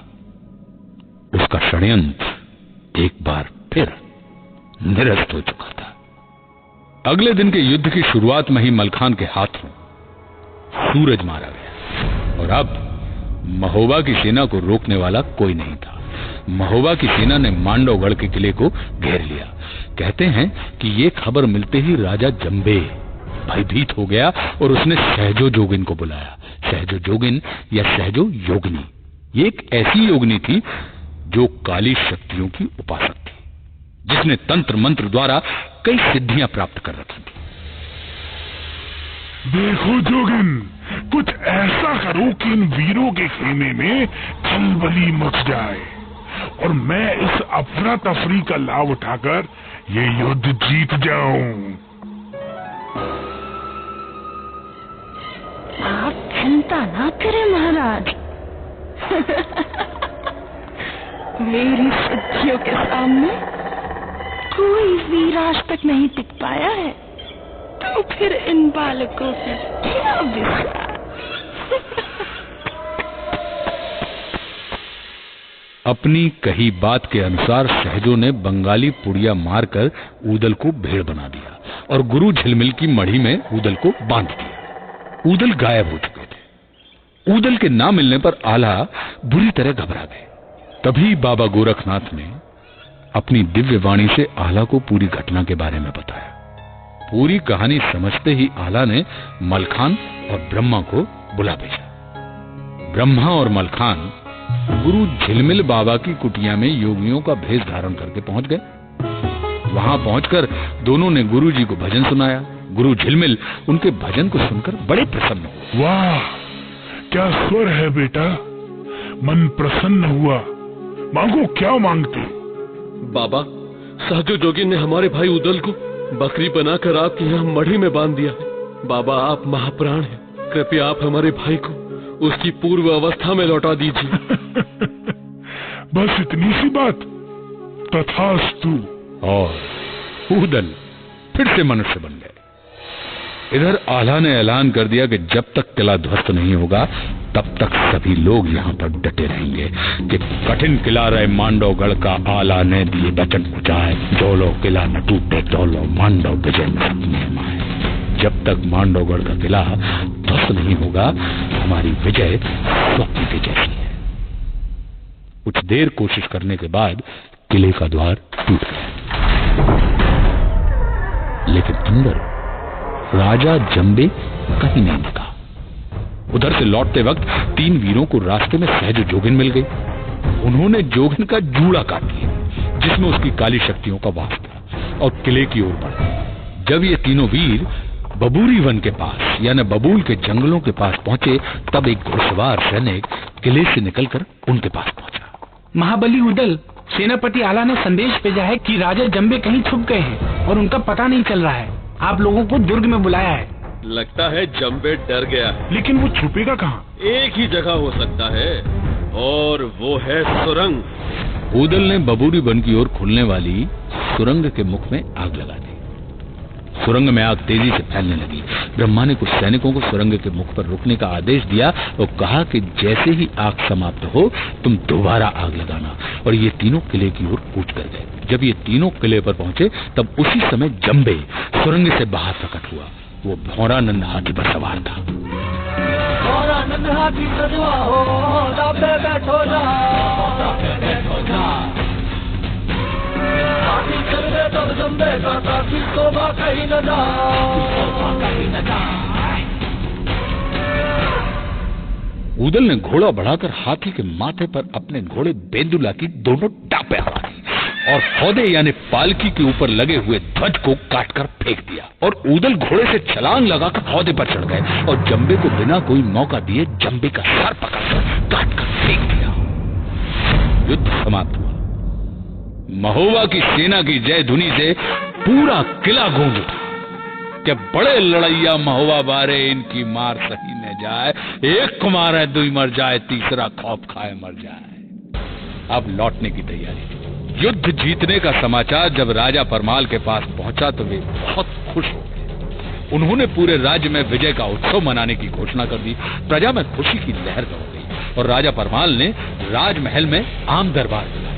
उसका षड्यंत्र एक बार फिर निरस्त हो चुका था। अगले दिन के युद्ध की शुरुआत में ही मलखान के हाथों सूरज मारा गया और अब महोबा की सेना को रोकने वाला कोई नहीं था। महोबा की सेना ने मांडवगढ़ के किले को घेर लिया। कहते हैं कि ये खबर मिलते ही राजा जंबे भयभीत हो गया और उसने सहजो जोगिन को बुलाया। सहजो जोगिन या सहजो योगिनी ये एक ऐसी योगिनी थी जो काली शक्तियों की उपासक थी, जिसने तंत्र मंत्र द्वारा कई सिद्धियां प्राप्त कर रखी थी। देखो जोगिन, कुछ ऐसा करो कि इन वीरों के खेमे में खलबली मच जाए और मैं इस अफरा तफरी का लाभ उठाकर ये युद्ध जीत जाऊं। आप चिंता ना करें महाराज। मेरी सिद्धियों के सामने कोई वीर आज तक नहीं टिक पाया है, तो फिर इन बालकों पे क्या विश्वास। अपनी कही बात के अनुसार सहजो ने बंगाली पुड़िया मारकर उदल को भेड़ बना दिया और गुरु झिलमिल की मढ़ी में उदल को बांध दिया। उदल गायब हो चुके थे। ऊदल के ना मिलने पर आल्हा बुरी तरह घबरा गए। तभी बाबा गोरखनाथ ने अपनी दिव्य वाणी से आल्हा को पूरी घटना के बारे में बताया। पूरी कहानी समझते ही आल्हा ने मलखान और ब्रह्मा को बुला भेजा। ब्रह्मा और मलखान गुरु झिलमिल बाबा की कुटिया में योगियों का भेष धारण करके पहुंच गए। वहां पहुंचकर दोनों ने गुरु जी को भजन सुनाया। गुरु झिलमिल उनके भजन को सुनकर बड़े प्रसन्न हुए। वाह, क्या स्वर है बेटा, मन प्रसन्न हुआ। मांगो, क्या मांगते? बाबा, साधु जोगी ने हमारे भाई उदल को बकरी बनाकर आपके यहाँ मढ़ी में बांध दिया है। बाबा, आप महाप्राण हैं, कृपया आप हमारे भाई को उसकी पूर्व अवस्था में लौटा दीजिए। बस इतनी सी बात? तथास्तु। और ऊदल फिर से मनुष्य बन गए। इधर आल्हा ने ऐलान कर दिया कि जब तक किला ध्वस्त नहीं होगा तब तक सभी लोग यहाँ पर डटे रहेंगे कि कठिन किला रहे मांडवगढ़ का आला ने दिए वचन उचाए, जो लो किला न टूटे, जो लो मांडव विजय में आए। जब तक मांडवगढ़ का किला ध्वस्त नहीं होगा हमारी विजय स्वप्न की जैसी है। कुछ देर कोशिश करने के बाद किले का द्वार टूट गया, लेकिन अंदर राजा जंबे कहीं नहीं दिखा। उधर से लौटते वक्त 3 वीरों को रास्ते में सहज जोगिन मिल गई। उन्होंने जोगिन का जूड़ा काट लिया जिसमें उसकी काली शक्तियों का वास था और किले की ओर बढ़े। जब ये तीनों वीर बबूरी वन के पास यानी बबूल के जंगलों के पास पहुंचे तब एक घुड़सवार सैनिक किले से निकलकर उनके पास पहुंचा। महाबली उदल, सेनापति आला ने संदेश भेजा है कि राजा जंबे कहीं छुप गए हैं और उनका पता नहीं चल रहा है। आप लोगों को दुर्ग में बुलाया है। लगता है जंबे डर गया है। लेकिन वो छुपेगा कहाँ? एक ही जगह हो सकता है और वो है सुरंग। ऊदल ने बबूरी वन की ओर खुलने वाली सुरंग के मुख में आग लगा दी। सुरंग में आग तेजी से फैलने लगी। ब्रह्मा ने कुछ सैनिकों को सुरंग के मुख पर रुकने का आदेश दिया और कहा कि जैसे ही आग समाप्त हो तुम दोबारा आग लगाना। और ये तीनों किले की ओर कूच कर गए। जब ये तीनों किले पर पहुंचे तब उसी समय जंबे सुरंग से बाहर प्रकट हुआ। वो भौरानंद हाथी पर सवार था। भौरानंद हाथी सजवा हो, दाबे बैठो जा, बैठो जा। हाथी चल गए तब जंबे का साथी शोभा कहीं न जा, कहीं न जा। ऊदल ने घोड़ा बढ़ाकर हाथी के माथे पर अपने घोड़े बेंदुला की दोनों टापे हवा दी और हौदे यानी पालकी के ऊपर लगे हुए ध्वज को काटकर फेंक दिया। और ऊदल घोड़े से छलांग लगाकर हौदे पर चढ़ गए और जंबे को बिना कोई मौका दिए जंबे का सर पकड़कर काटकर फेंक दिया। युद्ध समाप्त हुआ। महोबा की सेना की जय धुनी से पूरा किला गूंज उठा कि बड़े लड़ैया महोबा बारे, इनकी मार सही न जाए, एक को मारे दुई मर जाए, तीसरा खौफ खाए मर जाए। अब लौटने की तैयारी थी। युद्ध जीतने का समाचार जब राजा परमाल के पास पहुंचा तो वे बहुत खुश हो गए। उन्होंने पूरे राज्य में विजय का उत्सव मनाने की घोषणा कर दी। प्रजा में खुशी की लहर दौड़ गई और राजा परमाल ने राजमहल में आम दरबार बुलाया।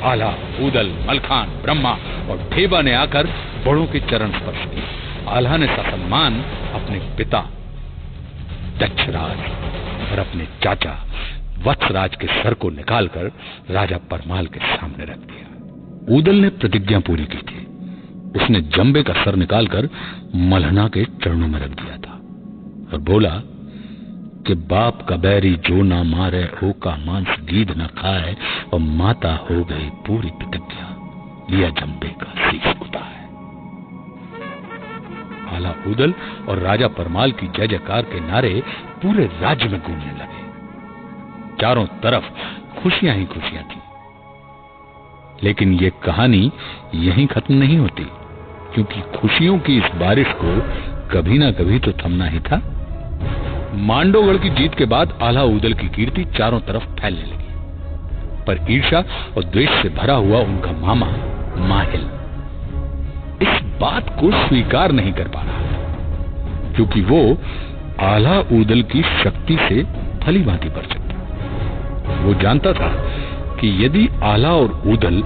आला, ऊदल, मलखान, ब्रह्मा और ठेबा ने आकर बड़ों के चरण स्पर्श किए। आल्हा ने ससम्मान अपने पिता दक्षराज और अपने चाचा वत्सराज के सर को निकालकर राजा परमाल के सामने रख दिया। ऊदल ने प्रतिज्ञा पूरी की थी। उसने जंबे का सर निकालकर मलहना के चरणों में रख दिया था और बोला कि बाप का बैरी जो ना मारे, हो का मांस गीध न खाए, और माता हो गई पूरी प्रतिज्ञा, लिया जंबे का शीश उठाए। आला, ऊदल और राजा परमाल की जय जयकार के नारे पूरे राज्य में गूंजने लगे। चारों तरफ खुशियां ही खुशियां थी। लेकिन ये कहानी यहीं खत्म नहीं होती, क्योंकि खुशियों की इस बारिश को कभी ना कभी तो थमना ही था। मांडवगढ़ की जीत के बाद आला ऊदल की कीर्ति चारों तरफ फैलने लगी, पर ईर्ष्या और द्वेष से भरा हुआ उनका मामा माहिल इस बात को स्वीकार नहीं कर पा रहा था, क्योंकि वो आला ऊदल की शक्ति से भली भांति परिचित था। वो जानता था कि यदि आला और ऊदल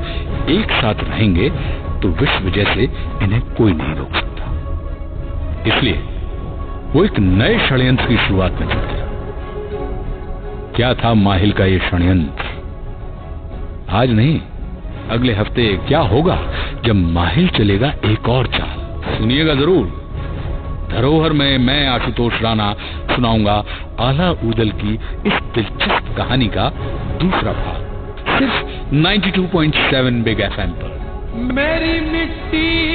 एक साथ रहेंगे तो विश्व विजय से इन्हें कोई नहीं रोक सकता। इसलिए वो एक नए षड्यंत्र की शुरुआत में जुट गया। क्या था माहिल का ये षड्यंत्र। आज नहीं, अगले हफ्ते क्या होगा जब माहिल चलेगा एक और चाल। सुनिएगा जरूर। धरोहर में मैं आशुतोष राणा सुनाऊंगा आला ऊदल की इस दिलचस्प कहानी का दूसरा भाग, सिर्फ 92.7 बिग FM पर। मेरी मिट्टी